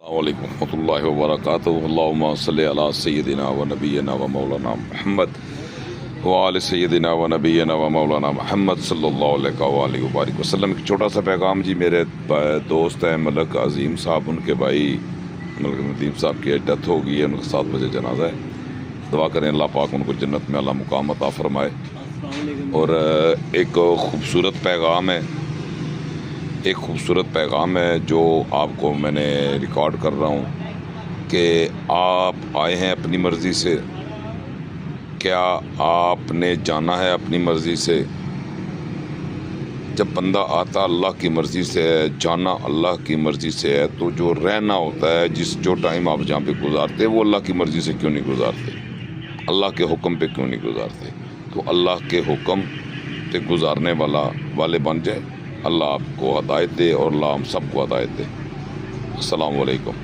علیکم ورحمۃ اللہ وبرکاتہ۔ اللہم صلی علی سیدنا و نبینا و مولانا محمد وآل سیدنا و نبینا و مولانا محمد صلی اللہ علیہ وآلہ وبارک وسلم۔ ایک چھوٹا سا پیغام جی، میرے دوست ہیں ملک عظیم صاحب، ان کے بھائی ملک ندیم صاحب کی ڈیتھ ہو گئی ہے، ان کا 7 بجے جنازہ ہے۔ دعا کریں اللہ پاک ان کو جنت میں اعلیٰ مقام عطا فرمائے۔ اور ایک خوبصورت پیغام ہے جو آپ کو میں نے ریکارڈ کر رہا ہوں کہ آپ آئے ہیں اپنی مرضی سے، کیا آپ نے جانا ہے اپنی مرضی سے؟ جب بندہ آتا اللہ کی مرضی سے ہے، جانا اللہ کی مرضی سے ہے، تو جو رہنا ہوتا ہے جو ٹائم آپ جہاں پہ گزارتے وہ اللہ کی مرضی سے کیوں نہیں گزارتے؟ اللہ کے حکم پہ کیوں نہیں گزارتے؟ تو اللہ کے حکم پہ گزارنے والے بن جائے۔ اللہ آپ کو ہدایت دے اور اللہ ہم سب کو ہدایت دے۔ السلام علیکم۔